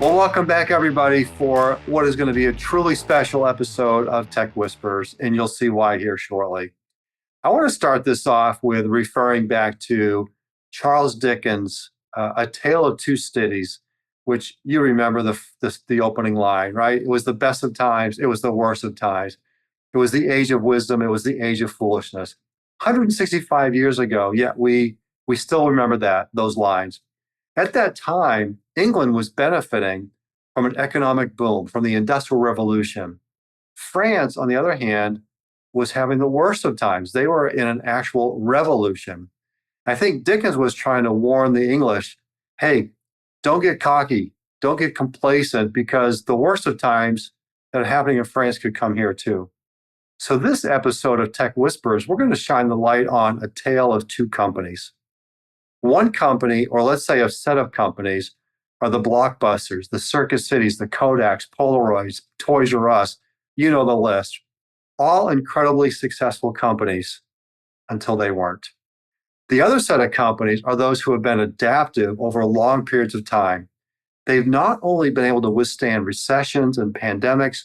Well, welcome back, everybody, for what is going to be a truly special episode of Tech Whispers, and you'll see why here shortly. I want to start this off with referring back to Charles Dickens' A Tale of Two Cities, which you remember the opening line, right? It was the best of times. It was the worst of times. It was the age of wisdom. It was the age of foolishness. 165 years ago, yet we still remember those lines. At that time, England was benefiting from an economic boom, from the Industrial Revolution. France, on the other hand, was having the worst of times. They were in an actual revolution. I think Dickens was trying to warn the English, hey, don't get cocky, don't get complacent, because the worst of times that are happening in France could come here too. So this episode of Tech Whispers, we're going to shine the light on a tale of two companies. One company, or let's say a set of companies, are the blockbusters, the Circus Cities, the Kodaks, Polaroids, Toys R Us, you know the list. All incredibly successful companies until they weren't. The other set of companies are those who have been adaptive over long periods of time. They've not only been able to withstand recessions and pandemics,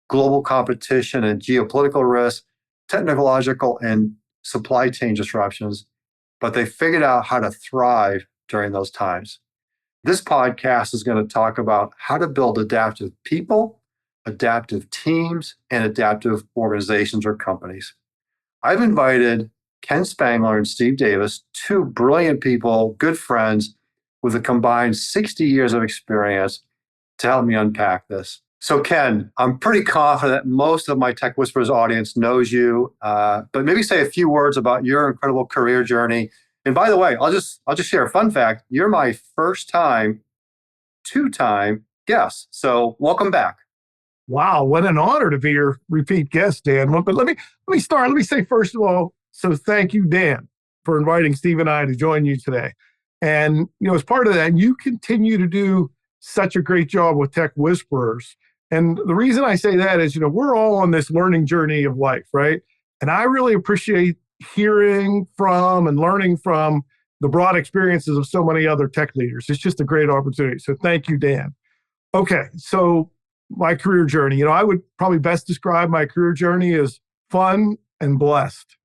global competition and geopolitical risks, technological and supply chain disruptions, but they figured out how to thrive during those times. This podcast is going to talk about how to build adaptive people, adaptive teams, and adaptive organizations or companies. I've invited Ken Spangler and Steve Davis, two brilliant people, good friends, with a combined 60 years of experience to help me unpack this. So Ken, I'm pretty confident that most of my Tech Whispers audience knows you, but maybe say a few words about your incredible career journey. And by the way, I'll just share a fun fact. You're my two-time guest. So welcome back. Wow, what an honor to be your repeat guest, Dan. But let me start. Let me say, first of all, so thank you, Dan, for inviting Steve and I to join you today. And, as part of that, you continue to do such a great job with Tech Whisperers. And the reason I say that is, we're all on this learning journey of life, right? And I really appreciate hearing from and learning from the broad experiences of so many other tech leaders. It's just a great opportunity. So thank you, Dan. Okay, so my career journey, I would probably best describe my career journey as fun and blessed.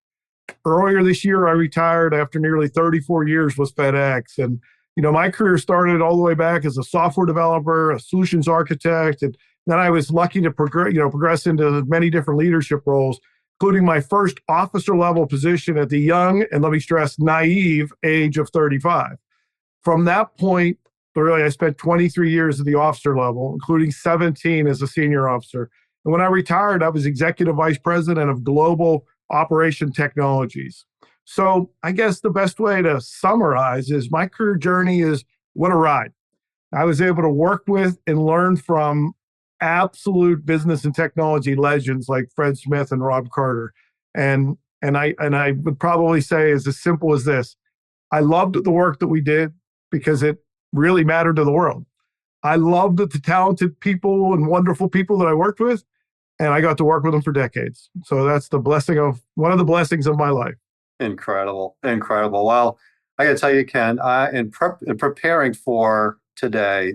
Earlier this year, I retired after nearly 34 years with FedEx. And, my career started all the way back as a software developer, a solutions architect. And then I was lucky to progress into many different leadership roles, including my first officer level position at the young, and let me stress, naive age of 35. From that point, really, I spent 23 years at the officer level, including 17 as a senior officer. And when I retired, I was executive vice president of global operation technologies. So I guess the best way to summarize is my career journey is what a ride. I was able to work with and learn from absolute business and technology legends like Fred Smith and Rob Carter. And I would probably say as simple as this: I loved the work that we did because it really mattered to the world. I loved the talented people and wonderful people that I worked with, and I got to work with them for decades. So that's one of the blessings of my life. Incredible. Well, I got to tell you, Ken, in preparing for today,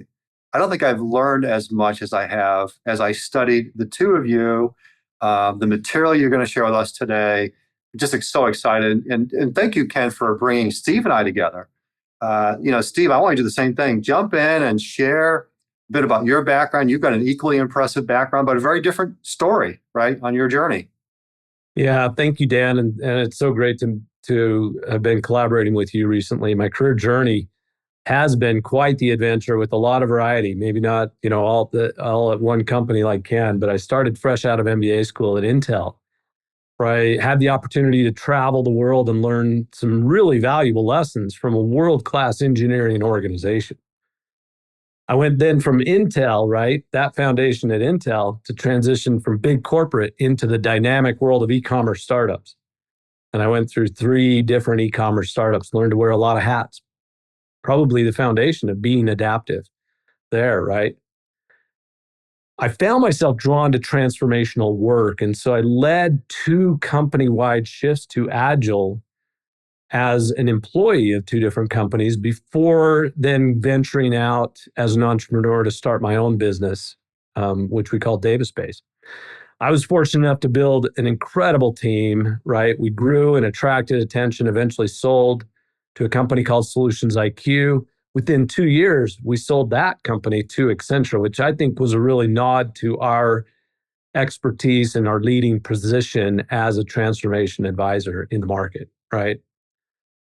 I don't think I've learned as much as I have as I studied the two of you, the material you're going to share with us today. I'm just so excited. And thank you, Ken, for bringing Steve and I together. Steve, I want you to do the same thing. Jump in and share a bit about your background. You've got an equally impressive background, but a very different story, right, on your journey. Yeah, thank you, Dan. And it's so great to have been collaborating with you recently. My career journey has been quite the adventure with a lot of variety. Maybe not, all at one company like Ken, but I started fresh out of MBA school at Intel, where I had the opportunity to travel the world and learn some really valuable lessons from a world-class engineering organization. I went then from Intel, right, that foundation at Intel, to transition from big corporate into the dynamic world of e-commerce startups. And I went through 3 different e-commerce startups, learned to wear a lot of hats. Probably the foundation of being adaptive there, right? I found myself drawn to transformational work. And so I led 2 company-wide shifts to Agile as an employee of two different companies before then venturing out as an entrepreneur to start my own business, which we call Davis Space. I was fortunate enough to build an incredible team, right? We grew and attracted attention, eventually sold to a company called Solutions IQ. Within 2 years, we sold that company to Accenture, which I think was a really nod to our expertise and our leading position as a transformation advisor in the market, right?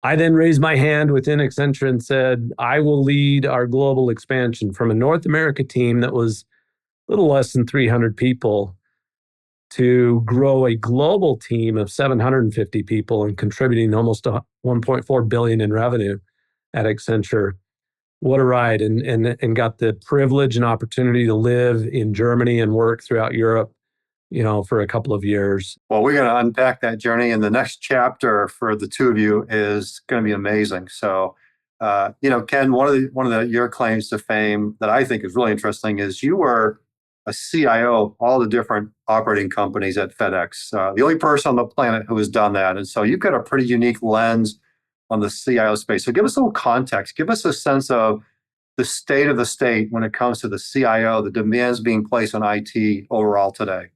I then raised my hand within Accenture and said, I will lead our global expansion from a North America team that was a little less than 300 people to grow a global team of 750 people and contributing almost 1.4 billion in revenue at Accenture. What a ride. And got the privilege and opportunity to live in Germany and work throughout Europe, for a couple of years. Well, we're going to unpack that journey, and the next chapter for the two of you is going to be amazing. So, Ken, one of your claims to fame that I think is really interesting is you were a CIO of all the different operating companies at FedEx, the only person on the planet who has done that. And so you've got a pretty unique lens on the CIO space. So give us a little context. Give us a sense of the state of the state when it comes to the CIO, the demands being placed on IT overall today.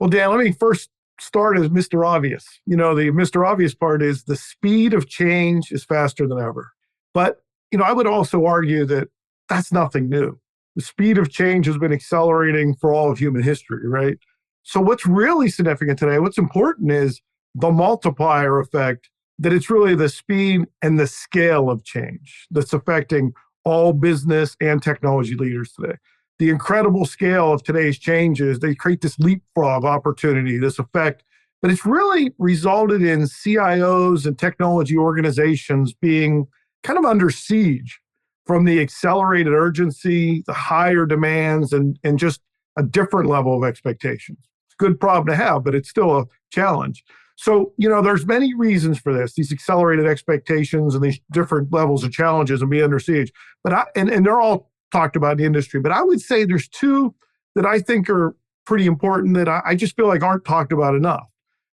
Well, Dan, let me first start as Mr. Obvious. The Mr. Obvious part is the speed of change is faster than ever. But, I would also argue that that's nothing new. The speed of change has been accelerating for all of human history, right? So what's really significant today, what's important is the multiplier effect, that it's really the speed and the scale of change that's affecting all business and technology leaders today. The incredible scale of today's changes, they create this leapfrog opportunity, this effect, but it's really resulted in CIOs and technology organizations being kind of under siege from the accelerated urgency, the higher demands, and just a different level of expectations. It's a good problem to have, but it's still a challenge. So, there's many reasons for this, these accelerated expectations and these different levels of challenges and being under siege. But and they're all talked about in the industry, but I would say there's two that I think are pretty important that I just feel like aren't talked about enough.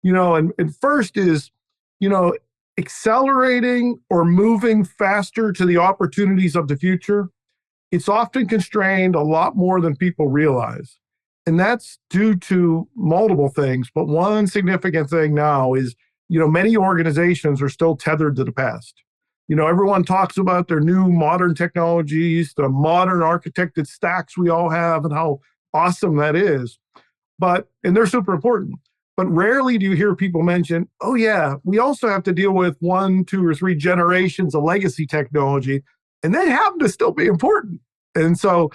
And first is, accelerating or moving faster to the opportunities of the future. It's often constrained a lot more than people realize. And that's due to multiple things. But one significant thing now is, many organizations are still tethered to the past. Everyone talks about their new modern technologies, the modern architected stacks we all have and how awesome that is. And they're super important. But rarely do you hear people mention, oh yeah, we also have to deal with 1, 2, or 3 generations of legacy technology, and they happen to still be important. And so,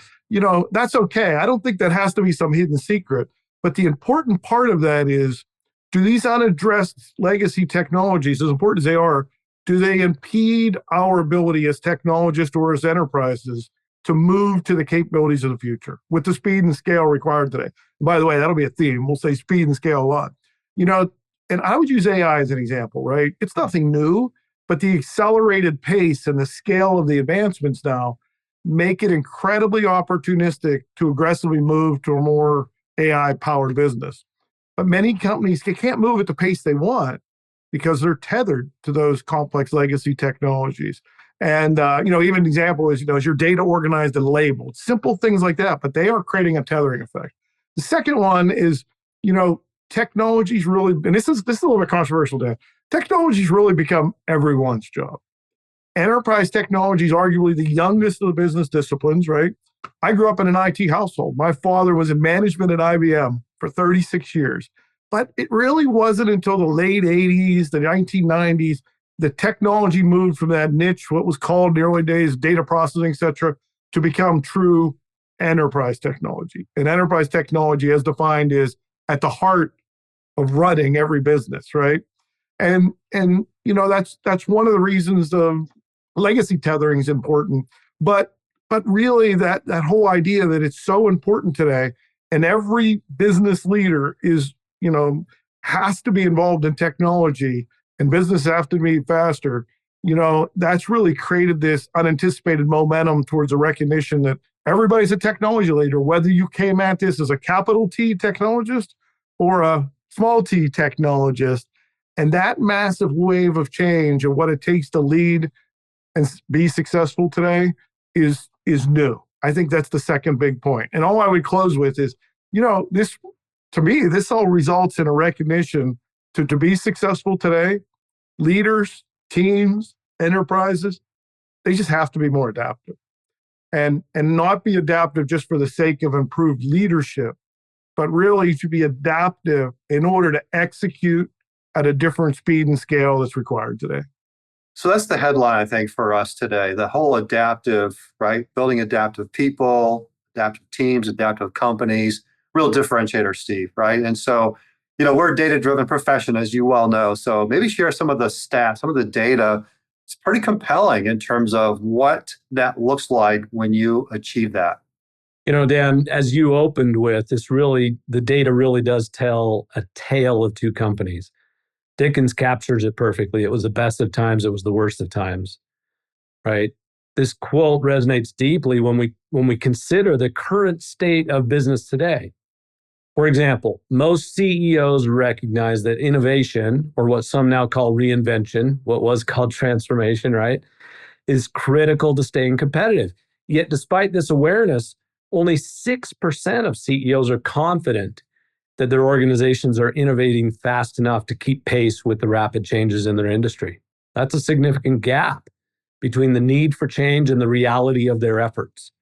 that's okay. I don't think that has to be some hidden secret. But the important part of that is, do these unaddressed legacy technologies, as important as they are, do they impede our ability as technologists or as enterprises to move to the capabilities of the future with the speed and scale required today? And by the way, that'll be a theme. We'll say speed and scale a lot. And I would use AI as an example, right? It's nothing new, but the accelerated pace and the scale of the advancements now make it incredibly opportunistic to aggressively move to a more AI-powered business. But many companies can't move at the pace they want because they're tethered to those complex legacy technologies. And, even an example is, is your data organized and labeled? Simple things like that, but they are creating a tethering effect. The second one is, technology's really, and this is a little bit controversial, Dan. Technology's really become everyone's job. Enterprise technology is arguably the youngest of the business disciplines, right? I grew up in an IT household. My father was in management at IBM for 36 years. But it really wasn't until the late 80s, the 1990s, the technology moved from that niche, what was called in the early days, data processing, et cetera, to become true enterprise technology. And enterprise technology, as defined, is at the heart of running every business, right? And that's one of the reasons the legacy tethering is important. But really that whole idea that it's so important today, and every business leader is, has to be involved in technology, and business have to be faster, that's really created this unanticipated momentum towards a recognition that everybody's a technology leader, whether you came at this as a capital T technologist or a small t technologist. And that massive wave of change and what it takes to lead and be successful today is new. I think that's the second big point. And all I would close with is, this, to me, this all results in a recognition to be successful today, leaders, teams, enterprises, they just have to be more adaptive and not be adaptive just for the sake of improved leadership, but really to be adaptive in order to execute at a different speed and scale that's required today. So that's the headline, I think, for us today. The whole adaptive, right? Building adaptive people, adaptive teams, adaptive companies, real differentiator, Steve, right? And so, we're a data-driven profession, as you well know. So maybe share some of the stats, some of the data. It's pretty compelling in terms of what that looks like when you achieve that. Dan, as you opened with, the data really does tell a tale of two companies. Dickens captures it perfectly. It was the best of times. It was the worst of times, right? This quote resonates deeply when we consider the current state of business today. For example, most CEOs recognize that innovation, or what some now call reinvention, what was called transformation, right, is critical to staying competitive. Yet despite this awareness, only 6% of CEOs are confident that their organizations are innovating fast enough to keep pace with the rapid changes in their industry. That's a significant gap between the need for change and the reality of their efforts.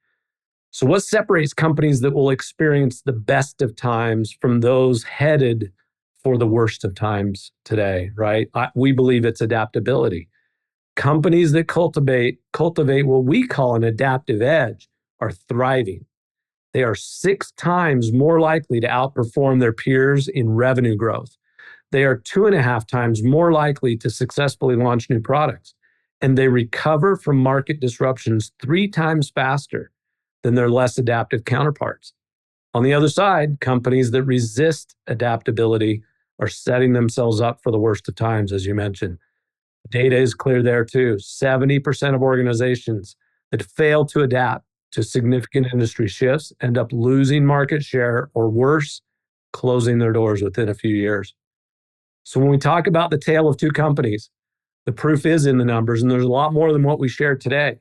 So what separates companies that will experience the best of times from those headed for the worst of times today, right? We believe it's adaptability. Companies that cultivate what we call an adaptive edge are thriving. They are 6 times more likely to outperform their peers in revenue growth. They are 2.5 times more likely to successfully launch new products. And they recover from market disruptions 3 times faster than their less adaptive counterparts. On the other side, companies that resist adaptability are setting themselves up for the worst of times, as you mentioned. Data is clear there too. 70% of organizations that fail to adapt to significant industry shifts end up losing market share, or worse, closing their doors within a few years. So when we talk about the tale of two companies, the proof is in the numbers, and there's a lot more than what we shared today.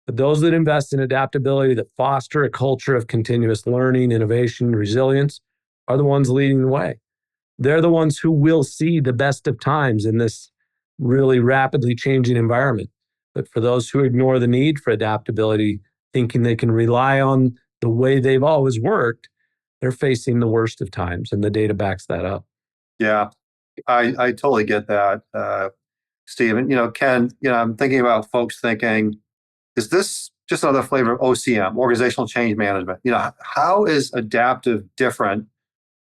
But those that invest in adaptability, that foster a culture of continuous learning, innovation, resilience, are the ones leading the way. They're the ones who will see the best of times in this really rapidly changing environment. But for those who ignore the need for adaptability, thinking they can rely on the way they've always worked, they're facing the worst of times, and the data backs that up. Yeah, I totally get that, Steve. And, Ken, I'm thinking about folks thinking, is this just another flavor of OCM, organizational change management? How is adaptive different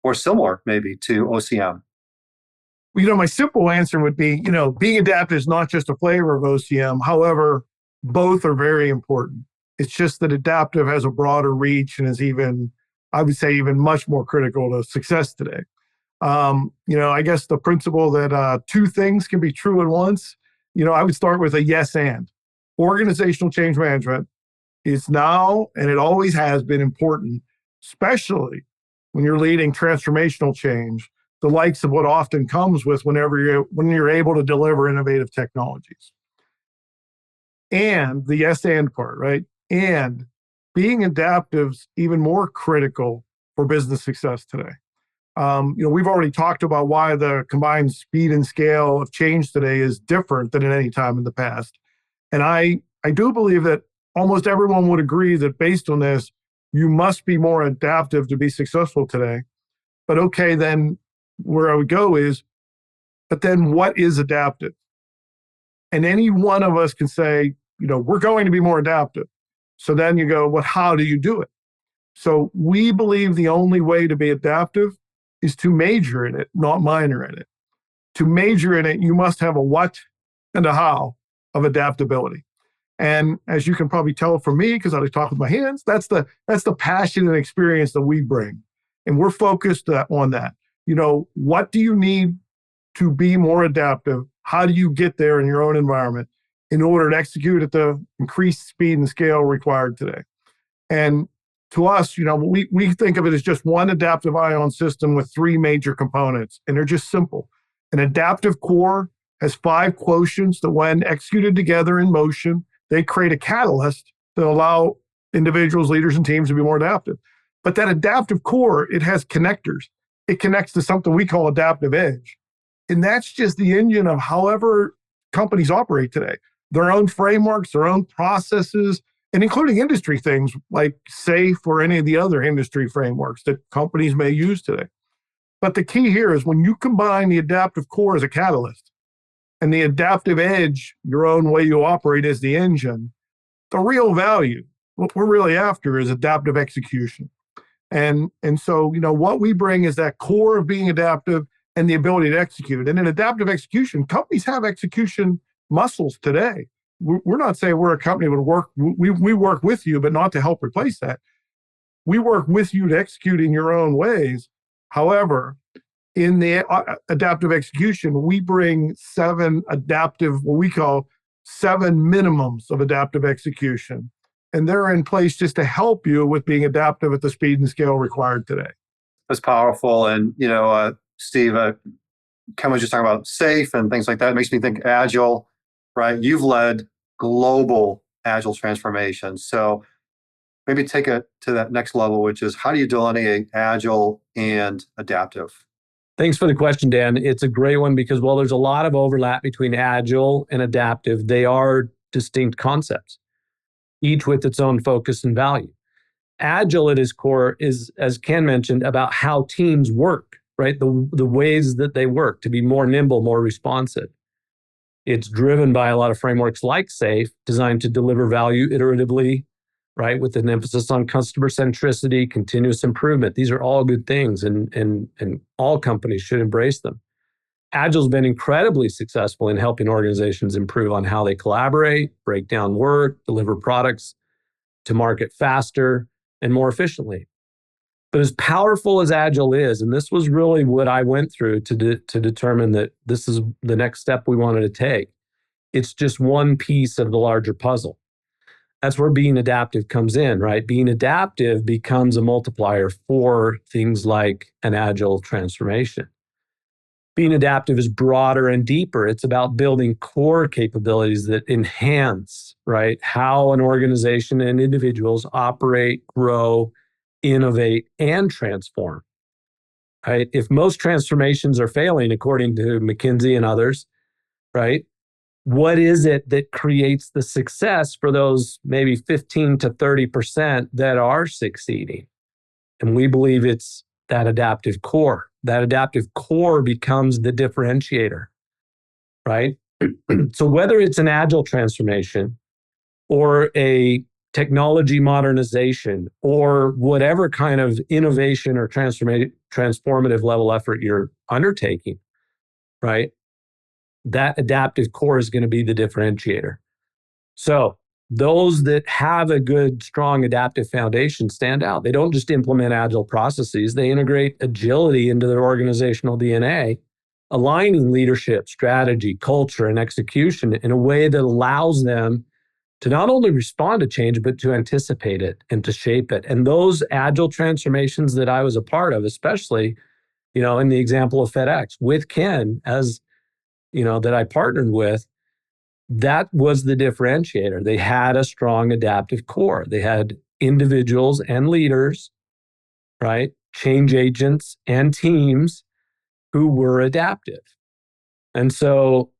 or similar maybe to OCM? My simple answer would be, being adaptive is not just a flavor of OCM. However, both are very important. It's just that adaptive has a broader reach and is I would say, even much more critical to success today. I guess the principle that 2 things can be true at once, I would start with a yes and. Organizational change management is now, and it always has been, important, especially when you're leading transformational change, the likes of what often comes with when you're able to deliver innovative technologies. And the yes and part, right? And being adaptive is even more critical for business success today. We've already talked about why the combined speed and scale of change today is different than at any time in the past. And I do believe that almost everyone would agree that based on this, you must be more adaptive to be successful today. But okay, then where I would go is, but then what is adaptive? And any one of us can say, we're going to be more adaptive. So then you go, well, how do you do it? So we believe the only way to be adaptive is to major in it, not minor in it. To major in it, you must have a what and a how of adaptability. And as you can probably tell from me, because I talk with my hands, that's the passion and experience that we bring. And we're focused on that. What do you need to be more adaptive? How do you get there in your own environment in order to execute at the increased speed and scale required today? And to us, we think of it as just one AdaptiveION system with 3 major components, and they're just simple. An adaptive core has 5 quotients that, when executed together in motion, they create a catalyst that allow individuals, leaders, and teams to be more adaptive. But that adaptive core, it has connectors. It connects to something we call adaptive edge. And that's just the engine of however companies operate today. Their own frameworks, their own processes, and including industry things like SAFe or any of the other industry frameworks that companies may use today. But the key here is when you combine the adaptive core as a catalyst and the adaptive edge, your own way you operate, as the engine, the real value, what we're really after, is adaptive execution. And so, what we bring is that core of being adaptive and the ability to execute. And in adaptive execution, companies have execution muscles today. We're not saying we're a company that work. We work with you, but not to help replace that. We work with you to execute in your own ways. However, in the adaptive execution, we bring 7 adaptive, what we call 7 minimums of adaptive execution. And they're in place just to help you with being adaptive at the speed and scale required today. That's powerful. And, Steve, Ken was just talking about SAFe and things like that. It makes me think Agile, right? You've led global Agile transformation. So maybe take it to that next level, which is, how do you delineate Agile and adaptive? Thanks for the question, Dan. It's a great one because while there's a lot of overlap between Agile and adaptive, they are distinct concepts, each with its own focus and value. Agile at its core is, as Ken mentioned, about how teams work, right? The ways that they work to be more nimble, more responsive. It's driven by a lot of frameworks like SAFe, designed to deliver value iteratively, right? With an emphasis on customer centricity, continuous improvement. These are all good things, and all companies should embrace them. Agile's been incredibly successful in helping organizations improve on how they collaborate, break down work, deliver products to market faster and more efficiently. But as powerful as Agile is, and this was really what I went through to determine that this is the next step we wanted to take, it's just one piece of the larger puzzle. That's where being adaptive comes in, right? Being adaptive becomes a multiplier for things like an Agile transformation. Being adaptive is broader and deeper. It's about building core capabilities that enhance, right, how an organization and individuals operate, grow, innovate, and transform, right? If most transformations are failing, according to McKinsey and others, right, what is it that creates the success for those maybe 15 to 30% that are succeeding? And we believe it's that adaptive core. That adaptive core becomes the differentiator, right? So whether it's an Agile transformation or a technology modernization or whatever kind of innovation or transformative level effort you're undertaking, right? That adaptive core is going to be the differentiator. So those that have a good, strong adaptive foundation stand out. They don't just implement Agile processes, they integrate agility into their organizational DNA, aligning leadership, strategy, culture, and execution in a way that allows them to not only respond to change, but to anticipate it and to shape it. And those Agile transformations that I was a part of, especially, in the example of FedEx with Ken, as that I partnered with, that was the differentiator. They had a strong adaptive core. They had individuals and leaders, right? Change agents and teams who were adaptive. And so,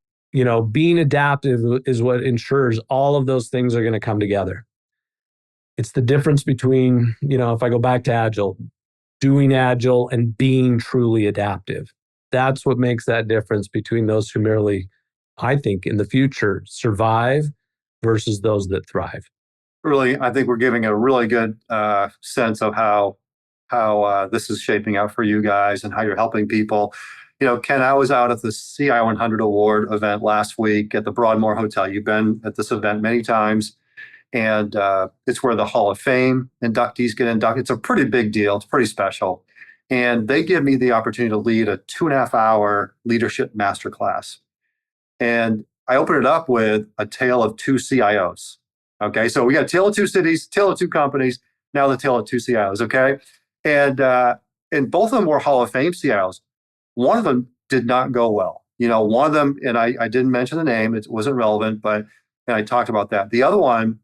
being adaptive is what ensures all of those things are going to come together. It's the difference between, if I go back to Agile, doing Agile and being truly adaptive. That's what makes that difference between those who merely, I think, in the future survive versus those that thrive. Really, I think we're giving a really good sense of how this is shaping out for you guys and how you're helping people. Ken, I was out at the CI 100 Award event last week at the Broadmoor Hotel. You've been at this event many times, and it's where the Hall of Fame inductees get inducted. It's a pretty big deal. It's pretty special. And they give me the opportunity to lead a 2.5-hour leadership masterclass. And I open it up with a tale of 2 CIOs. Okay, so we got a tale of 2 cities, tale of 2 companies, now the tale of 2 CIOs, okay? And both of them were Hall of Fame CIOs. One of them did not go well. One of them, and I didn't mention the name, it wasn't relevant, and I talked about that. The other one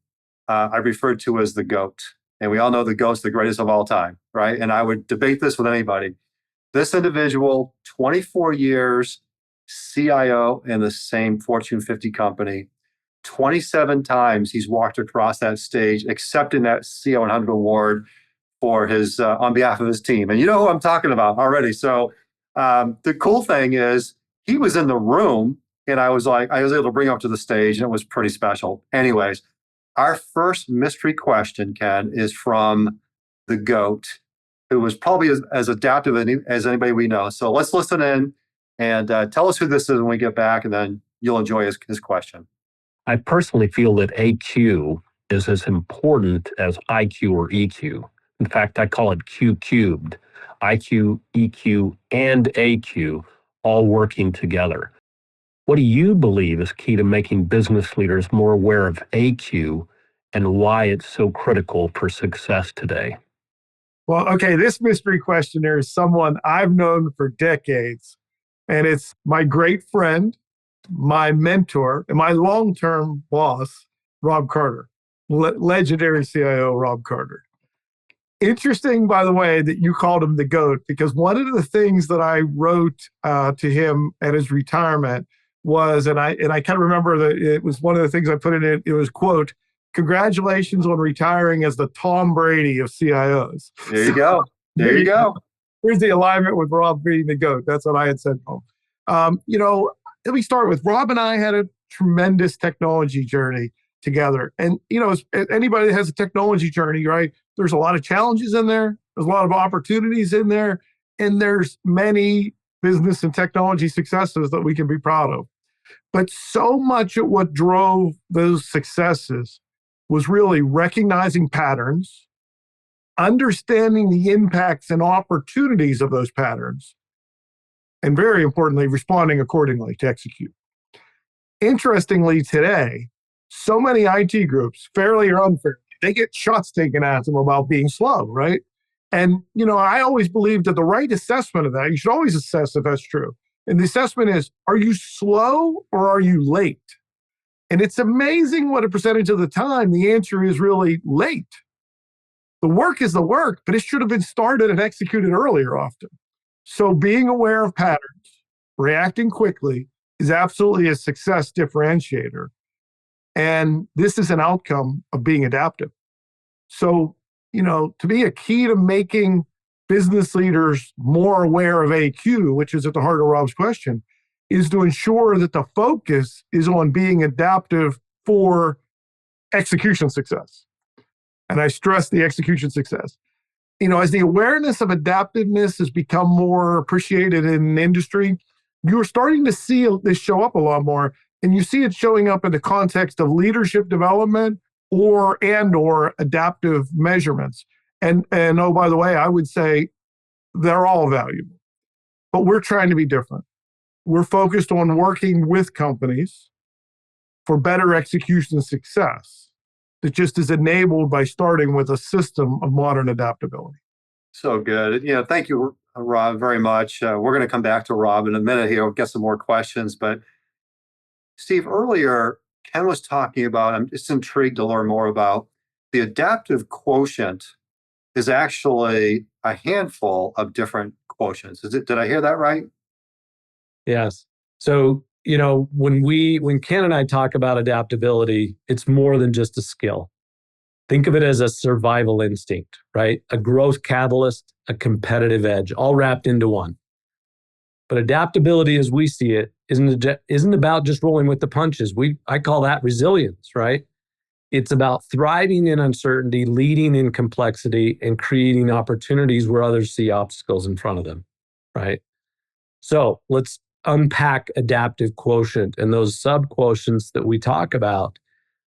I referred to as the GOAT. And we all know the GOAT's the greatest of all time, right? And I would debate this with anybody. This individual, 24 years, CIO in the same Fortune 50 company, 27 times he's walked across that stage, accepting that CO100 award for his on behalf of his team. And you know who I'm talking about already. So the cool thing is he was in the room, and I was able to bring him up to the stage, and it was pretty special. Anyways, our first mystery question, Ken, is from the GOAT, who was probably as adaptive as anybody we know. So let's listen in and tell us who this is when we get back, and then you'll enjoy his question. I personally feel that AQ is as important as IQ or EQ. In fact, I call it Q cubed. IQ, EQ, and AQ all working together. What do you believe is key to making business leaders more aware of AQ and why it's so critical for success today? Well, okay, this mystery questioner is someone I've known for decades, and it's my great friend, my mentor, and my long-term boss, Rob Carter, legendary CIO Rob Carter. Interesting, by the way, that you called him the GOAT, because one of the things that I wrote to him at his retirement was, and I kind of remember that it was one of the things I put in it, it was, quote, "Congratulations on retiring as the Tom Brady of CIOs." There you go. There you go. Here's the alignment with Rob being the GOAT. That's what I had said to him. Let me start with Rob and I had a tremendous technology journey together. And, as anybody that has a technology journey, right, there's a lot of challenges in there. There's a lot of opportunities in there. And there's many business and technology successes that we can be proud of. But so much of what drove those successes was really recognizing patterns, understanding the impacts and opportunities of those patterns, and very importantly, responding accordingly to execute. Interestingly, today, so many IT groups, fairly or unfairly, they get shots taken at them about being slow, right? And, I always believed that the right assessment of that, you should always assess if that's true. And the assessment is, are you slow or are you late? And it's amazing what a percentage of the time the answer is really late. The work is the work, but it should have been started and executed earlier often. So being aware of patterns, reacting quickly is absolutely a success differentiator. And this is an outcome of being adaptive. So, to be a key to making business leaders more aware of AQ, which is at the heart of Rob's question, is to ensure that the focus is on being adaptive for execution success. And I stress the execution success. As the awareness of adaptiveness has become more appreciated in industry, you're starting to see this show up a lot more. And you see it showing up in the context of leadership development or adaptive measurements. And oh, by the way, I would say they're all valuable. But we're trying to be different. We're focused on working with companies for better execution success that just is enabled by starting with a system of modern adaptability. So good. Thank you, Rob, very much. We're going to come back to Rob in a minute here. We'll get some more questions. But Steve, earlier, Ken was talking about, I'm just intrigued to learn more about the adaptive quotient is actually a handful of different quotients. Did I hear that right? Yes. So, when Ken and I talk about adaptability, it's more than just a skill. Think of it as a survival instinct, right? A growth catalyst, a competitive edge, all wrapped into one. But adaptability, as we see it, isn't about just rolling with the punches. I call that resilience, right? It's about thriving in uncertainty, leading in complexity, and creating opportunities where others see obstacles in front of them, right? So let's unpack adaptive quotient and those sub-quotients that we talk about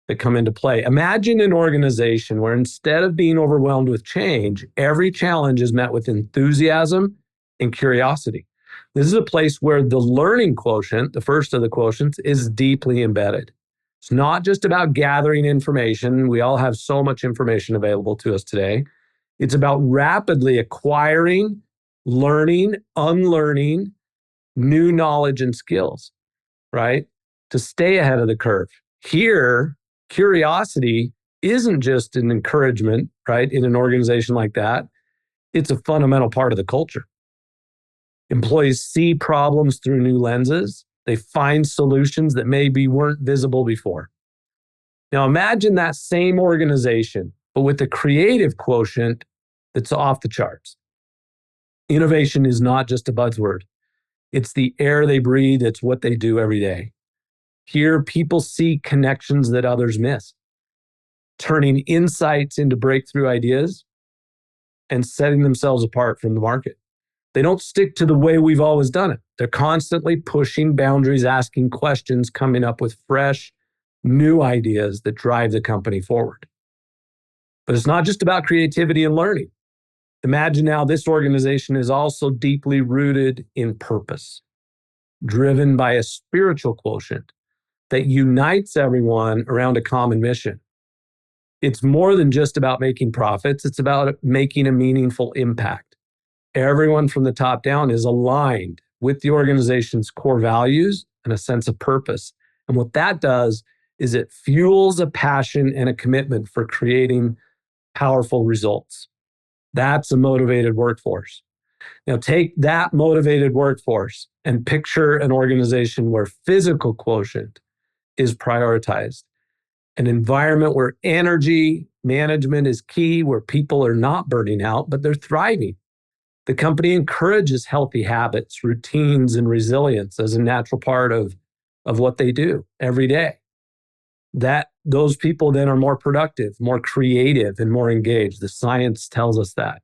that come into play. Imagine an organization where instead of being overwhelmed with change, every challenge is met with enthusiasm and curiosity. This is a place where the learning quotient, the first of the quotients, is deeply embedded. It's not just about gathering information. We all have so much information available to us today. It's about rapidly acquiring, learning, unlearning, new knowledge and skills, right? To stay ahead of the curve. Here, curiosity isn't just an encouragement, right? In an organization like that, it's a fundamental part of the culture. Employees see problems through new lenses. They find solutions that maybe weren't visible before. Now imagine that same organization, but with a creative quotient that's off the charts. Innovation is not just a buzzword. It's the air they breathe. It's what they do every day. Here, people see connections that others miss, turning insights into breakthrough ideas and setting themselves apart from the market. They don't stick to the way we've always done it. They're constantly pushing boundaries, asking questions, coming up with fresh, new ideas that drive the company forward. But it's not just about creativity and learning. Imagine now this organization is also deeply rooted in purpose, driven by a spiritual quotient that unites everyone around a common mission. It's more than just about making profits. It's about making a meaningful impact. Everyone from the top down is aligned with the organization's core values and a sense of purpose. And what that does is it fuels a passion and a commitment for creating powerful results. That's a motivated workforce. Now take that motivated workforce and picture an organization where physical quotient is prioritized, an environment where energy management is key, where people are not burning out, but they're thriving. The company encourages healthy habits, routines, and resilience as a natural part of what they do every day. That those people then are more productive, more creative, and more engaged. The science tells us that.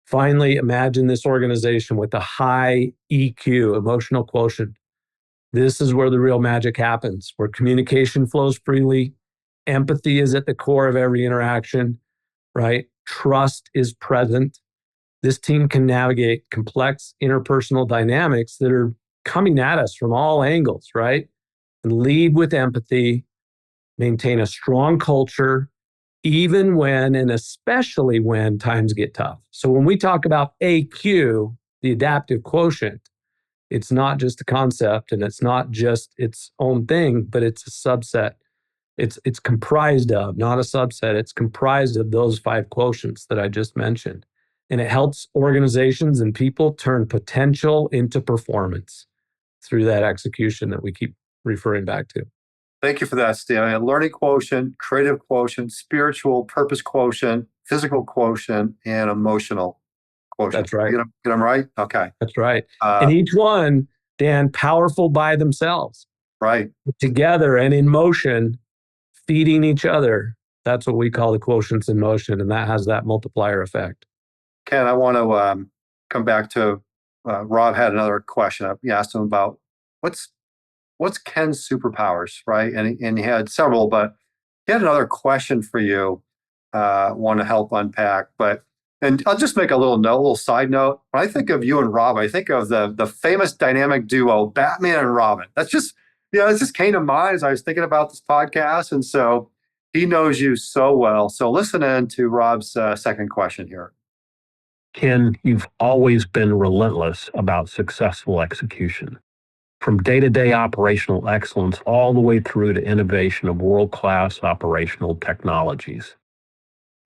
Finally, imagine this organization with a high EQ, emotional quotient. This is where the real magic happens, where communication flows freely, empathy is at the core of every interaction, right? Trust is present. This team can navigate complex interpersonal dynamics that are coming at us from all angles, right? And lead with empathy, maintain a strong culture, even when and especially when times get tough. So when we talk about AQ, the adaptive quotient, it's not just a concept and it's not just its own thing, but it's a subset. It's comprised of, not a subset, it's comprised of those 5 quotients that I just mentioned. And it helps organizations and people turn potential into performance through that execution that we keep referring back to. Thank you for that, Steve. Learning quotient, creative quotient, spiritual purpose quotient, physical quotient, and emotional quotient. That's right. Get them right? Okay. That's right. And each one, Dan, powerful by themselves. Right. Together and in motion, feeding each other. That's what we call the quotients in motion. And that has that multiplier effect. Ken, I want to come back to Rob had another question. I asked him about what's Ken's superpowers, right? And he had several, but he had another question for you. Want to help unpack, and I'll just make a little side note. When I think of you and Rob, I think of the famous dynamic duo, Batman and Robin. That's just, it just came to mind as I was thinking about this podcast. And so he knows you so well. So listen in to Rob's second question here. Ken, you've always been relentless about successful execution. From day-to-day operational excellence all the way through to innovation of world-class operational technologies.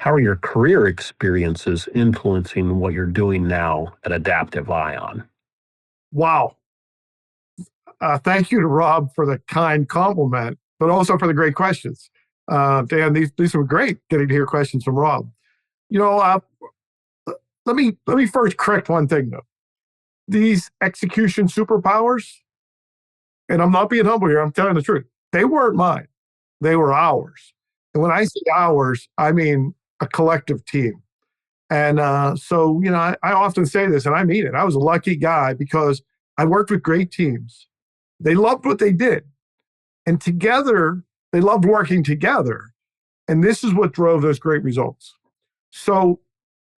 How are your career experiences influencing what you're doing now at AdaptiveION? Wow. Thank you to Rob for the kind compliment, but also for the great questions. Dan, these were great, getting to hear questions from Rob. Let me first correct one thing, though. These execution superpowers, and I'm not being humble here, I'm telling the truth, they weren't mine. They were ours. And when I say ours, I mean a collective team. And so, I often say this, and I mean it. I was a lucky guy because I worked with great teams. They loved what they did. And together, they loved working together. And this is what drove those great results. So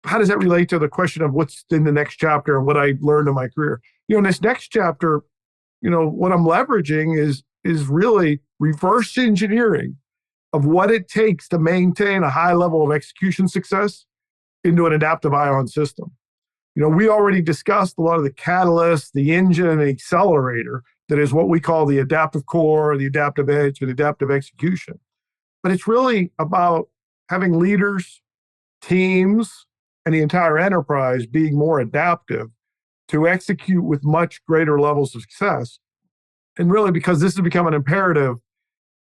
how does that relate to the question of what's in the next chapter and what I learned in my career? In this next chapter, what I'm leveraging is really reverse engineering of what it takes to maintain a high level of execution success into an AdaptiveION system. We already discussed a lot of the catalyst, the engine, and the accelerator that is what we call the adaptive core, the adaptive edge, and adaptive execution. But it's really about having leaders, teams, and the entire enterprise being more adaptive to execute with much greater levels of success. And really, because this has become an imperative,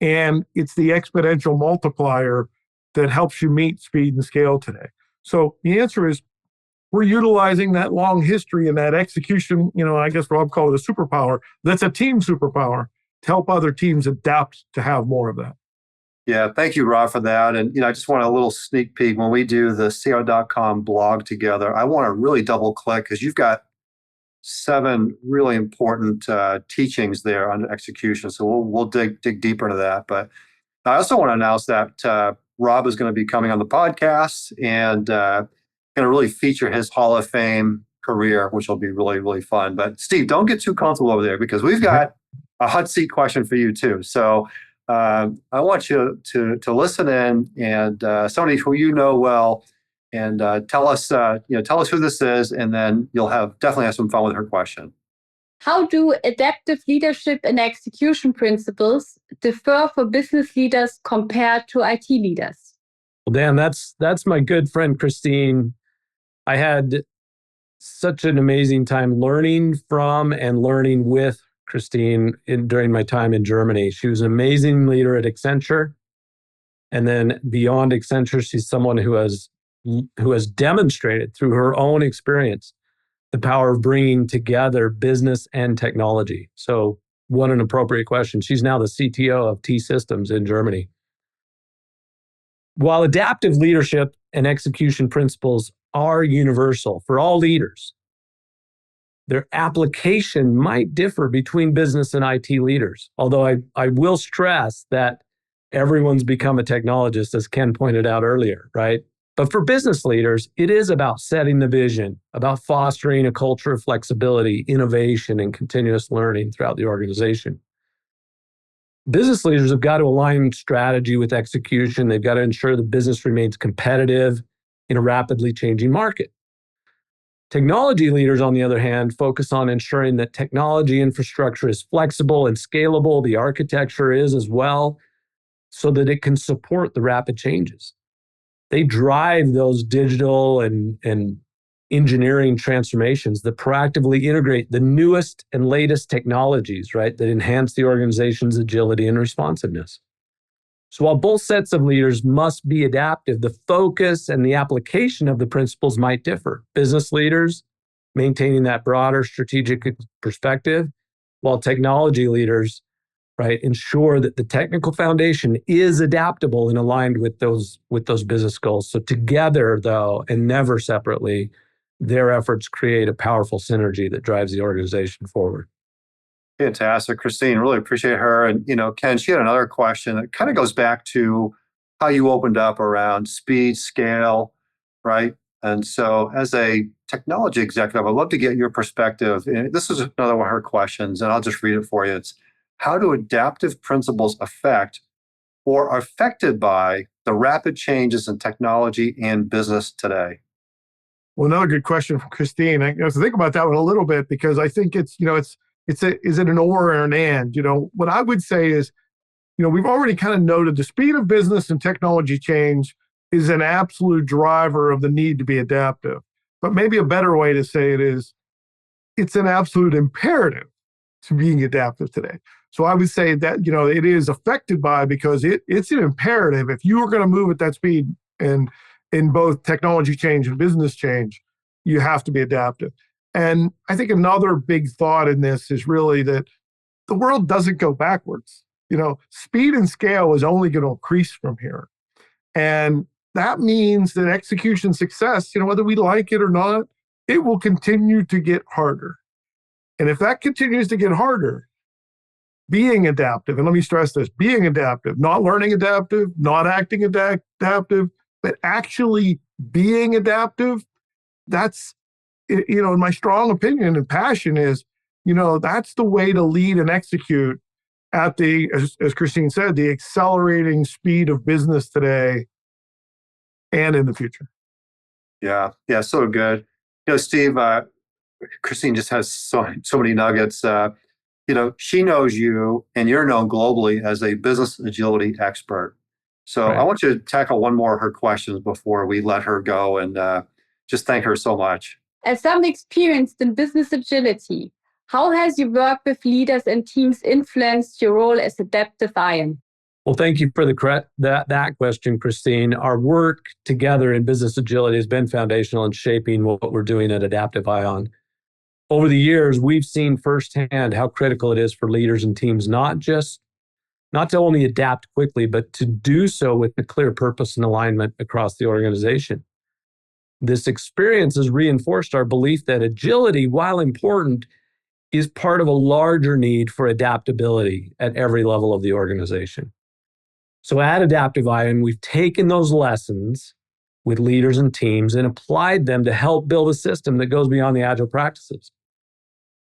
and it's the exponential multiplier that helps you meet speed and scale today. So the answer is we're utilizing that long history and that execution, I guess Rob called it a superpower. That's a team superpower to help other teams adapt to have more of that. Yeah, thank you, Rob, for that. And I just want a little sneak peek. When we do the CR.com blog together, I want to really double click because you've got 7 really important teachings there on execution. So we'll dig deeper into that. But I also want to announce that Rob is going to be coming on the podcast and going to really feature his Hall of Fame career, which will be really, really fun. But Steve, don't get too comfortable over there because we've got a hot seat question for you too. So I want you to listen in and somebody who you know well, and tell us who this is, and then you'll definitely have some fun with her question. How do adaptive leadership and execution principles differ for business leaders compared to IT leaders? Well, Dan, that's my good friend Christine. I had such an amazing time learning from and learning with Christine during my time in Germany. She was an amazing leader at Accenture. And then beyond Accenture, she's someone who has demonstrated through her own experience the power of bringing together business and technology. So what an appropriate question. She's now the CTO of T-Systems in Germany. While adaptive leadership and execution principles are universal for all leaders, their application might differ between business and IT leaders. Although I will stress that everyone's become a technologist, as Ken pointed out earlier, right? But for business leaders, it is about setting the vision, about fostering a culture of flexibility, innovation, and continuous learning throughout the organization. Business leaders have got to align strategy with execution. They've got to ensure the business remains competitive in a rapidly changing market. Technology leaders, on the other hand, focus on ensuring that technology infrastructure is flexible and scalable. The architecture is as well, so that it can support the rapid changes. They drive those digital and engineering transformations that proactively integrate the newest and latest technologies, right, that enhance the organization's agility and responsiveness. So while both sets of leaders must be adaptive, the focus and the application of the principles might differ. Business leaders maintaining that broader strategic perspective, while technology leaders, right, ensure that the technical foundation is adaptable and aligned with those business goals. So together, though, and never separately, their efforts create a powerful synergy that drives the organization forward. Fantastic, Christine. Really appreciate her. And Ken, she had another question that kind of goes back to how you opened up around speed, scale, right? And so, as a technology executive, I'd love to get your perspective. And this is another one of her questions, and I'll just read it for you. It's, how do adaptive principles affect or are affected by the rapid changes in technology and business today? Well, another good question from Christine. I have to think about that one a little bit because I think is it an or an and? What I would say is, we've already kind of noted the speed of business and technology change is an absolute driver of the need to be adaptive. But maybe a better way to say it is, it's an absolute imperative to being adaptive today. So I would say that, it is affected by, because it's an imperative. If you are going to move at that speed and in both technology change and business change, you have to be adaptive. And I think another big thought in this is really that the world doesn't go backwards. Speed and scale is only going to increase from here. And that means that execution success, whether we like it or not, it will continue to get harder. And if that continues to get harder, being adaptive, and let me stress this, being adaptive, not learning adaptive, not acting adaptive, but actually being adaptive, that's, in my strong opinion and passion is, that's the way to lead and execute at as Christine said, the accelerating speed of business today and in the future. Yeah, so good. Steve, Christine just has so many nuggets. She knows you, and you're known globally as a business agility expert. So Right. I want you to tackle one more of her questions before we let her go, and just thank her so much. As someone experienced in business agility, how has your work with leaders and teams influenced your role as AdaptiveION? Well, thank you for that question, Christine. Our work together in business agility has been foundational in shaping what we're doing at AdaptiveION. Over the years, we've seen firsthand how critical it is for leaders and teams not to only adapt quickly, but to do so with a clear purpose and alignment across the organization. This experience has reinforced our belief that agility, while important, is part of a larger need for adaptability at every level of the organization. So at AdaptiveION, we've taken those lessons with leaders and teams and applied them to help build a system that goes beyond the agile practices.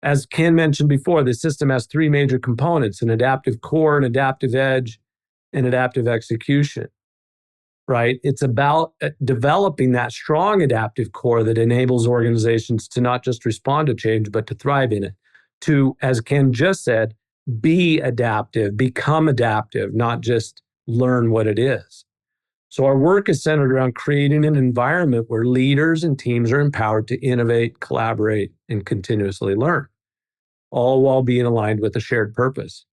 As Ken mentioned before, the system has three major components: an adaptive core, an adaptive edge, and adaptive execution, right? It's about developing that strong adaptive core that enables organizations to not just respond to change, but to thrive in it. To, as Ken just said, be adaptive, become adaptive, not just learn what it is. So our work is centered around creating an environment where leaders and teams are empowered to innovate, collaborate, and continuously learn, all while being aligned with a shared purpose.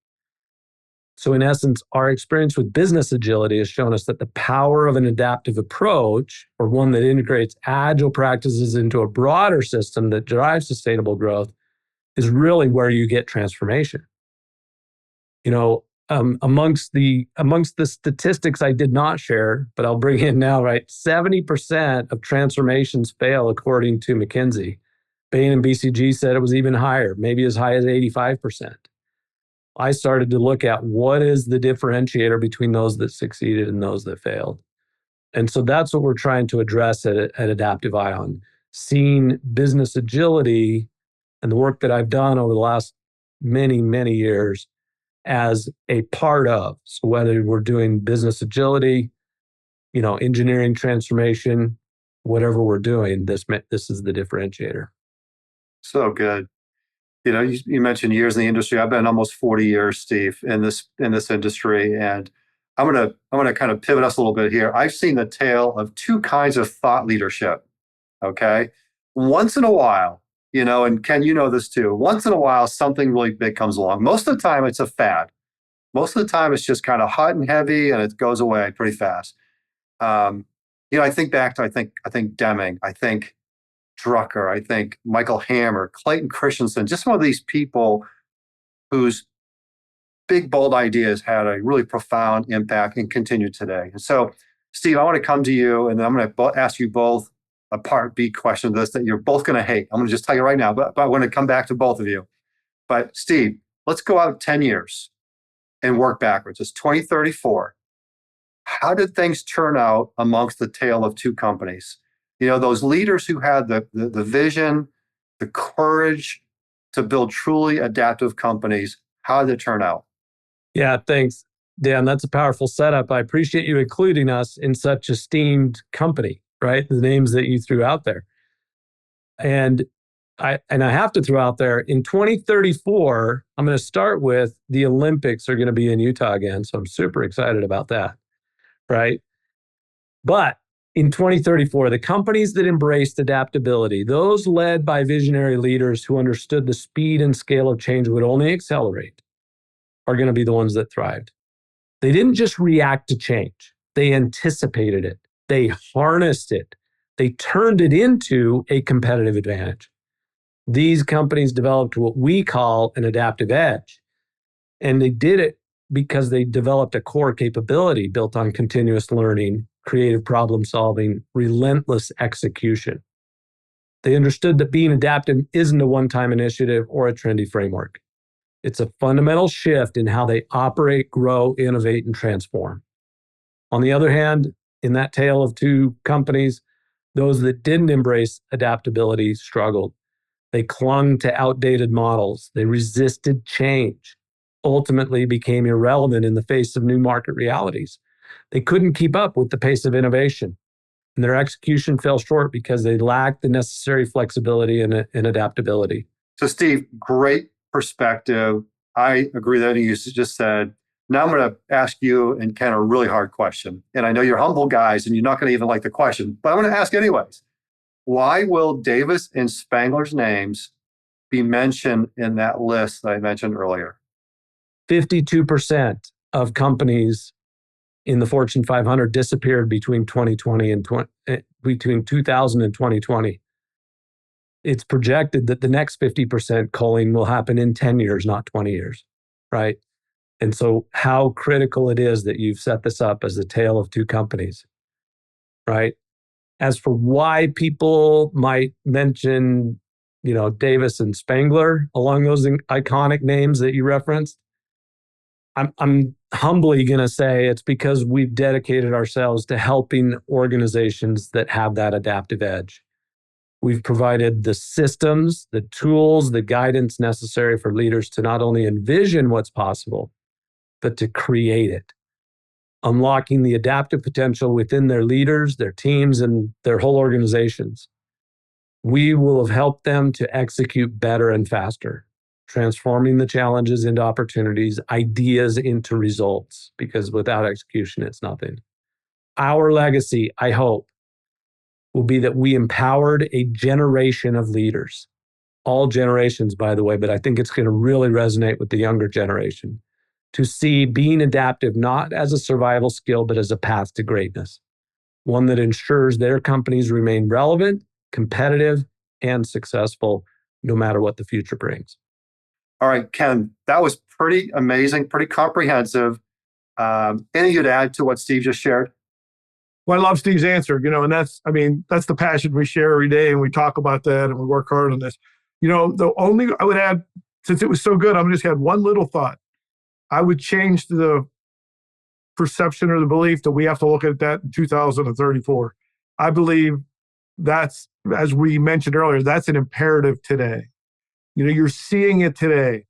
So in essence, our experience with business agility has shown us that the power of an adaptive approach, or one that integrates agile practices into a broader system that drives sustainable growth, is really where you get transformation. Amongst the statistics I did not share, but I'll bring in now, right? 70% of transformations fail, according to McKinsey. Bain and BCG said it was even higher, maybe as high as 85%. I started to look at what is the differentiator between those that succeeded and those that failed. And so that's what we're trying to address at AdaptiveION, seeing business agility and the work that I've done over the last many, many years as a part of. So whether we're doing business agility, engineering transformation, whatever we're doing, this is the differentiator. So good. You mentioned years in the industry. I've been almost 40 years, Steve, in this industry, and I'm gonna kind of pivot us a little bit here. I've seen the tale of two kinds of thought leadership. Okay, once in a while, and Ken, you know this too. Once in a while, something really big comes along. Most of the time, it's a fad. Most of the time, it's just kind of hot and heavy, and it goes away pretty fast. I think back to I think Deming. I think Drucker, I think Michael Hammer, Clayton Christensen, just some of these people whose big, bold ideas had a really profound impact and continue today. And so, Steve, I want to come to you, and then I'm going to ask you both a part B question to this that you're both going to hate. I'm going to just tell you right now, but I want to come back to both of you. But Steve, let's go out 10 years and work backwards. It's 2034. How did things turn out amongst the tale of two companies? Those leaders who had the vision, the courage to build truly adaptive companies, how did it turn out? Yeah, thanks, Dan. That's a powerful setup. I appreciate you including us in such esteemed company, right? The names that you threw out there. And I have to throw out there, in 2034, I'm going to start with the Olympics are going to be in Utah again. So I'm super excited about that, right? But in 2034, the companies that embraced adaptability, those led by visionary leaders who understood the speed and scale of change would only accelerate, are going to be the ones that thrived. They didn't just react to change. They anticipated it. They harnessed it. They turned it into a competitive advantage. These companies developed what we call an adaptive edge. And they did it because they developed a core capability built on continuous learning, creative problem solving, relentless execution. They understood that being adaptive isn't a one-time initiative or a trendy framework. It's a fundamental shift in how they operate, grow, innovate, and transform. On the other hand, in that tale of two companies, those that didn't embrace adaptability struggled. They clung to outdated models. They resisted change, ultimately became irrelevant in the face of new market realities. They couldn't keep up with the pace of innovation. and their execution fell short because they lacked the necessary flexibility and adaptability. So, Steve, great perspective. I agree with everything you just said. Now I'm going to ask you and Ken a really hard question. And I know you're humble guys and you're not going to even like the question, but I'm going to ask anyways. Why will Davis and Spangler's names be mentioned in that list that I mentioned earlier? 52% of companies in the Fortune 500 disappeared between 2020 and between 2000 and 2020. It's projected that the next 50% culling will happen in 10 years, not 20 years, right? And so how critical it is that you've set this up as the tale of two companies, right? As for why people might mention, Davis and Spangler along those iconic names that you referenced, I'm humbly going to say it's because we've dedicated ourselves to helping organizations that have that adaptive edge. We've provided the systems, the tools, the guidance necessary for leaders to not only envision what's possible, but to create it, unlocking the adaptive potential within their leaders, their teams, and their whole organizations. We will have helped them to execute better and faster, transforming the challenges into opportunities, ideas into results, because without execution, it's nothing. Our legacy, I hope, will be that we empowered a generation of leaders, all generations, by the way, but I think it's going to really resonate with the younger generation, to see being adaptive not as a survival skill, but as a path to greatness, one that ensures their companies remain relevant, competitive, and successful, no matter what the future brings. All right, Ken, that was pretty amazing, pretty comprehensive. Anything you'd add to what Steve just shared? Well, I love Steve's answer, and that's the passion we share every day, and we talk about that and we work hard on this. The only I would add, since it was so good, I'm just had one little thought. I would change the perception or the belief that we have to look at that in 2034. I believe that's, as we mentioned earlier, that's an imperative today. You're seeing it today.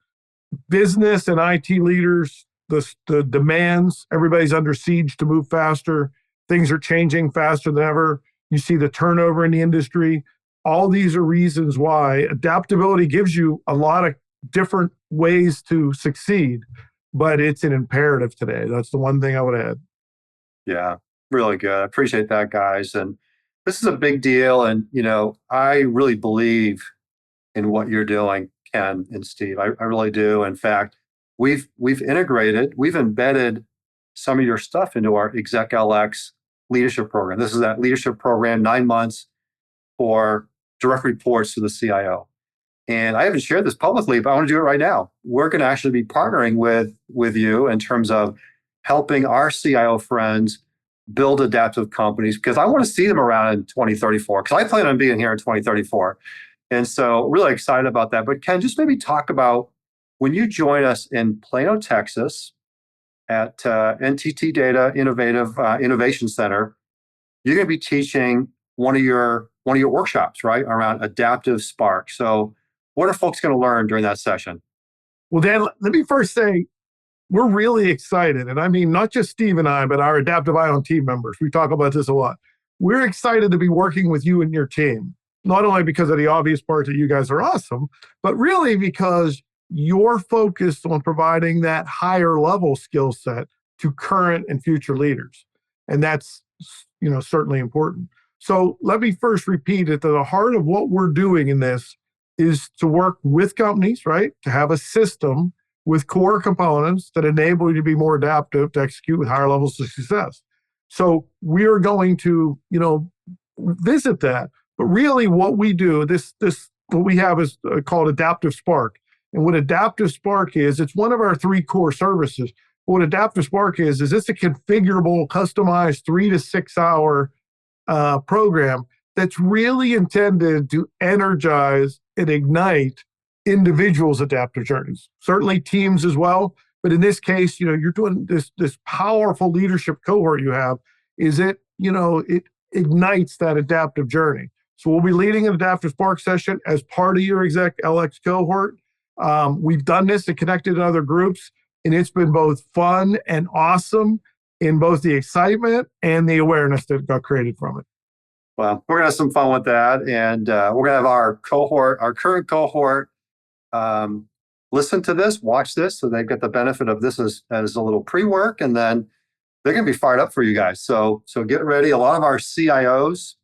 Business and IT leaders, the demands, everybody's under siege to move faster. Things are changing faster than ever. You see the turnover in the industry. All these are reasons why adaptability gives you a lot of different ways to succeed, but it's an imperative today. That's the one thing I would add. Yeah, really good. I appreciate that, guys. And this is a big deal. And, I really believe in what you're doing, Ken and Steve. I really do. In fact, we've embedded some of your stuff into our ExecLX leadership program. This is that leadership program, 9 months for direct reports to the CIO. And I haven't shared this publicly, but I want to do it right now. We're going to actually be partnering with you in terms of helping our CIO friends build adaptive companies, because I want to see them around in 2034, because I plan on being here in 2034. And so really excited about that. But Ken, just maybe talk about when you join us in Plano, Texas at NTT Data Innovation Center, you're going to be teaching one of your workshops, right, around Adaptive Spark. So what are folks going to learn during that session? Well, Dan, let me first say, we're really excited. And I mean, not just Steve and I, but our AdaptiveION team members. We talk about this a lot. We're excited to be working with you and your team, not only because of the obvious part that you guys are awesome, but really because you're focused on providing that higher level skill set to current and future leaders. And that's, certainly important. So let me first repeat it, that the heart of what we're doing in this is to work with companies, right? To have a system with core components that enable you to be more adaptive, to execute with higher levels of success. So we are going to, visit that. But really what we do, what we have is called Adaptive Spark. And what Adaptive Spark is, it's one of our 3 core services. What Adaptive Spark is it's a configurable, customized 3 to 6 hour program that's really intended to energize and ignite individuals' adaptive journeys, certainly teams as well. But in this case, you're doing this powerful leadership cohort you have, it ignites that adaptive journey. So we'll be leading an Adaptive Spark session as part of your ExecLX cohort. We've done this and connected in other groups, and it's been both fun and awesome in both the excitement and the awareness that got created from it. Well, we're gonna have some fun with that, and we're gonna have our current cohort, listen to this, watch this, so they get the benefit of this as a little pre-work, and then they're gonna be fired up for you guys. So get ready. A lot of our CIOs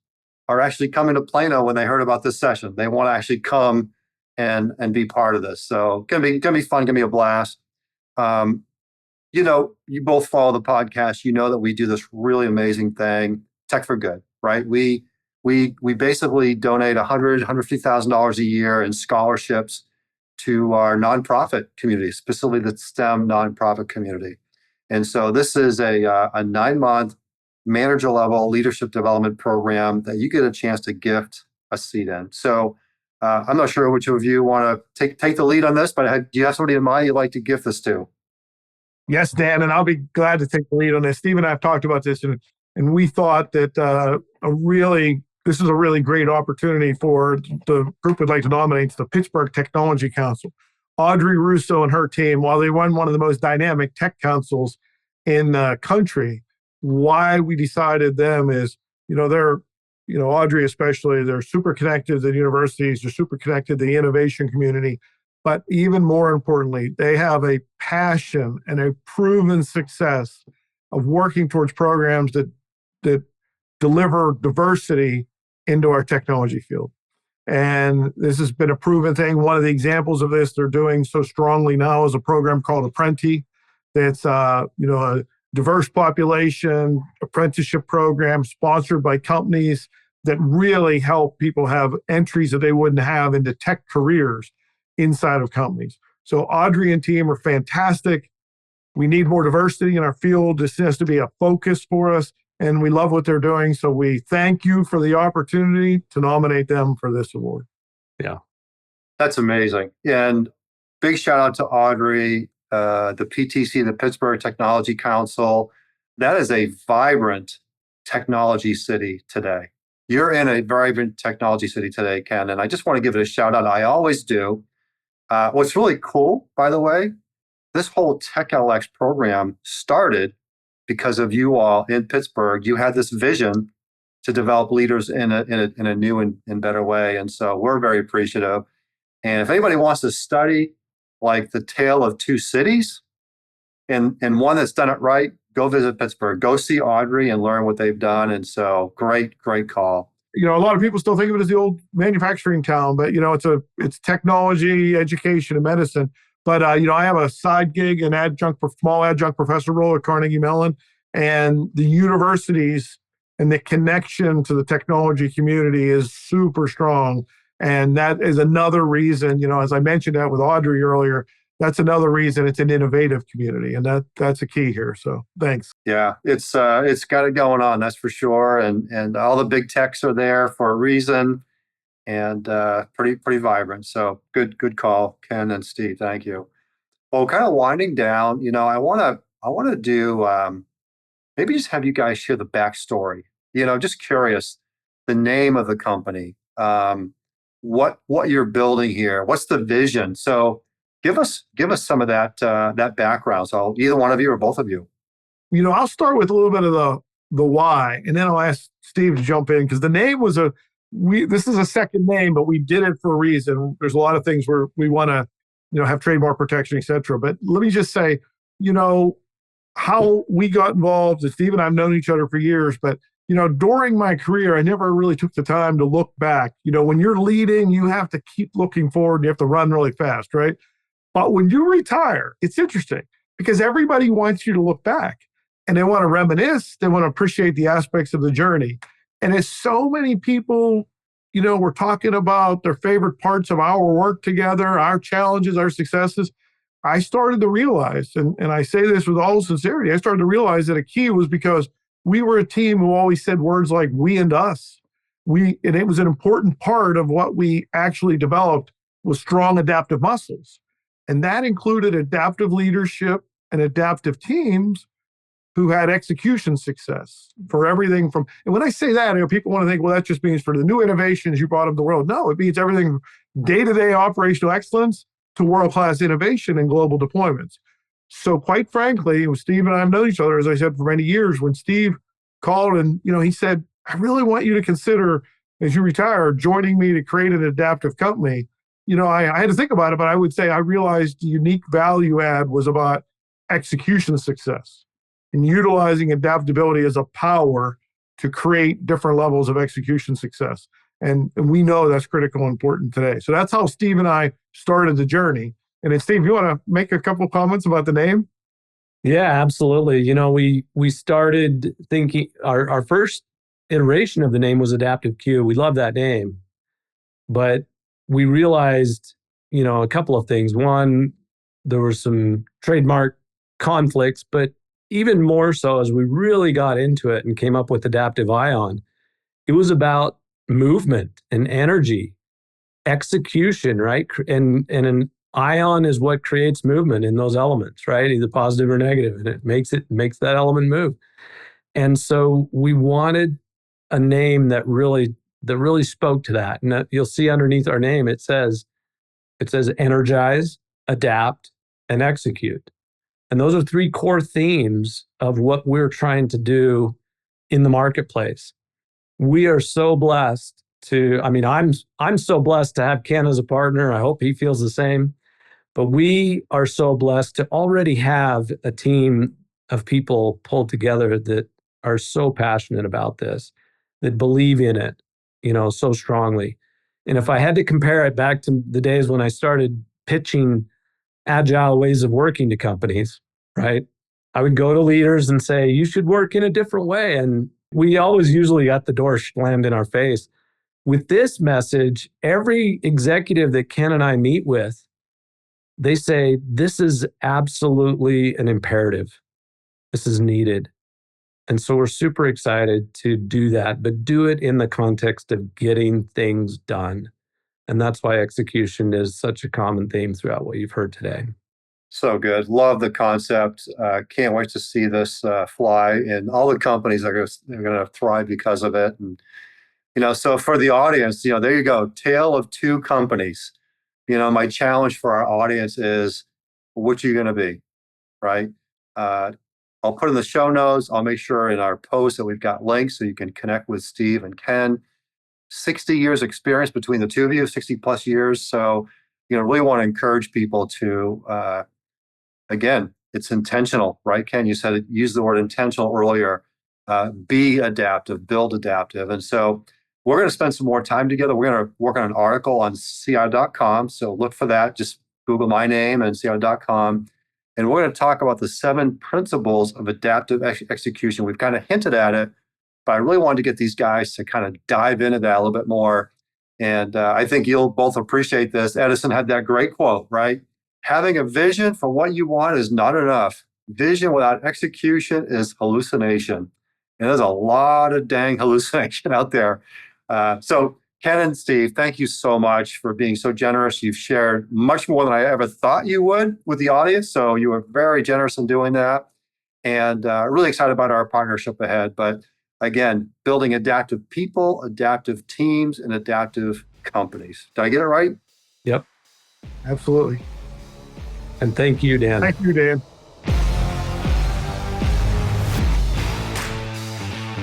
are actually coming to Plano when they heard about this session. They want to actually come and be part of this. So gonna be fun, gonna be a blast. You know, you both follow the podcast. You know that we do this really amazing thing, Tech for Good, right? We basically donate $150,000 a year in scholarships to our nonprofit community, specifically the STEM nonprofit community. And so this is a 9-month manager level leadership development program that you get a chance to gift a seat in. So I'm not sure which of you want to take the lead on this, but do you have somebody in mind you'd like to gift this to? Yes, Dan, and I'll be glad to take the lead on this. Steve and I have talked about this, and we thought that this is a really great opportunity for the group we'd like to nominate to the Pittsburgh Technology Council. Audrey Russo and her team, while they run one of the most dynamic tech councils in the country, why we decided them is, Audrey especially, they're super connected to the universities, they're super connected to the innovation community, but even more importantly, they have a passion and a proven success of working towards programs that deliver diversity into our technology field. And this has been a proven thing. One of the examples of this they're doing so strongly now is a program called Apprenti. That's a diverse population apprenticeship program sponsored by companies that really help people have entries that they wouldn't have into tech careers inside of companies. So Audrey and team are fantastic. We need more diversity in our field. This has to be a focus for us, and we love what they're doing. So we thank you for the opportunity to nominate them for this award. Yeah. That's amazing. And big shout out to Audrey, the PTC, the Pittsburgh Technology Council. That is a vibrant technology city today. You're in a vibrant technology city today, Ken, and I just want to give it a shout out. I always do. What's really cool, by the way, this whole TechLX program started because of you all in Pittsburgh. You had this vision to develop leaders in a new and better way. And so we're very appreciative. And if anybody wants to study like the tale of two cities and one that's done it right, go visit Pittsburgh. Go see Audrey and learn what they've done. And so great call. A lot of people still think of it as the old manufacturing town, but it's technology, education, and medicine. But I have a side gig, an small adjunct professor role at Carnegie Mellon, and the universities and the connection to the technology community is super strong. And that is another reason, as I mentioned that with Audrey earlier, that's another reason it's an innovative community, and that's a key here. So thanks. Yeah, it's got it going on, that's for sure. And all the big techs are there for a reason, and pretty vibrant. So good call, Ken and Steve. Thank you. Well, kind of winding down, I want to do maybe just have you guys share the backstory. Just curious, the name of the company, what you're building here, what's the vision. So give us some of that background. So either one of you or both of you. I'll start with a little bit of the why, and then I'll ask Steve to jump in, because the name was this is a second name, but we did it for a reason. There's a lot of things where we want to, have trademark protection, et cetera. But let me just say, how we got involved. Steve and I have known each other for years, but during my career, I never really took the time to look back. When you're leading, you have to keep looking forward. And you have to run really fast, right? But when you retire, it's interesting because everybody wants you to look back and they want to reminisce. They want to appreciate the aspects of the journey. And as so many people, we're talking about their favorite parts of our work together, our challenges, our successes. I started to realize, and I say this with all sincerity, I started to realize that a key was because we were a team who always said words like we and us. And it was an important part of what we actually developed was strong adaptive muscles. And that included adaptive leadership and adaptive teams who had execution success for everything from, and when I say that, people want to think, well, that just means for the new innovations you brought into the world. No, it means everything from day-to-day operational excellence to world-class innovation and global deployments. So quite frankly, Steve and I have known each other, as I said, for many years. When Steve called and, he said, I really want you to consider, as you retire, joining me to create an adaptive company. I had to think about it, but I would say I realized the unique value add was about execution success and utilizing adaptability as a power to create different levels of execution success. And we know that's critical and important today. So that's how Steve and I started the journey. And then, Steve, you want to make a couple comments about the name? Yeah, absolutely. We started thinking our first iteration of the name was Adaptive Q. We love that name, but we realized, a couple of things. One, there were some trademark conflicts, but even more so as we really got into it and came up with AdaptiveION, it was about movement and energy, execution, right? And an ion is what creates movement in those elements, right? Either positive or negative, and it makes that element move. And so we wanted a name that really spoke to that. And you'll see underneath our name, it says energize, adapt, and execute. And those are three core themes of what we're trying to do in the marketplace. We are so blessed I'm so blessed to have Ken as a partner. I hope he feels the same. But we are so blessed to already have a team of people pulled together that are so passionate about this, that believe in it, so strongly. And if I had to compare it back to the days when I started pitching agile ways of working to companies, right? I would go to leaders and say, you should work in a different way. And we always usually got the door slammed in our face. With this message, every executive that Ken and I meet with, they say, this is absolutely an imperative. This is needed. And so we're super excited to do that, but do it in the context of getting things done. And that's why execution is such a common theme throughout what you've heard today. So good. Love the concept. Can't wait to see this fly. And all the companies are going to thrive because of it. And, so for the audience, there you go. Tale of two companies. My challenge for our audience is, what are you going to be, right? I'll put in the show notes. I'll make sure in our post that we've got links so you can connect with Steve and Ken. 60 years experience between the two of you, 60 plus years. So, really want to encourage people to, again, it's intentional, right? Ken, you said use the word intentional earlier. Be adaptive, build adaptive. And so we're going to spend some more time together. We're going to work on an article on CI.com. So look for that. Just Google my name and CI.com. And we're going to talk about the 7 principles of adaptive execution. We've kind of hinted at it, but I really wanted to get these guys to kind of dive into that a little bit more. And I think you'll both appreciate this. Edison had that great quote, right? Having a vision for what you want is not enough. Vision without execution is hallucination. And there's a lot of dang hallucination out there. So Ken and Steve, thank you so much for being so generous. You've shared much more than I ever thought you would with the audience. So you were very generous in doing that. And really excited about our partnership ahead. But again, building adaptive people, adaptive teams, and adaptive companies. Did I get it right? Yep. Absolutely. And thank you, Dan. Thank you, Dan.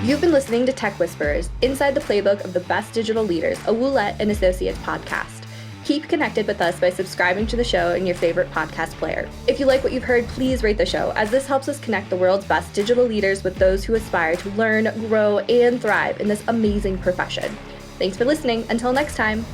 You've been listening to Tech Whisperers, inside the playbook of the best digital leaders, a Woolette and Associates podcast. Keep connected with us by subscribing to the show in your favorite podcast player. If you like what you've heard, please rate the show, as this helps us connect the world's best digital leaders with those who aspire to learn, grow, and thrive in this amazing profession. Thanks for listening. Until next time.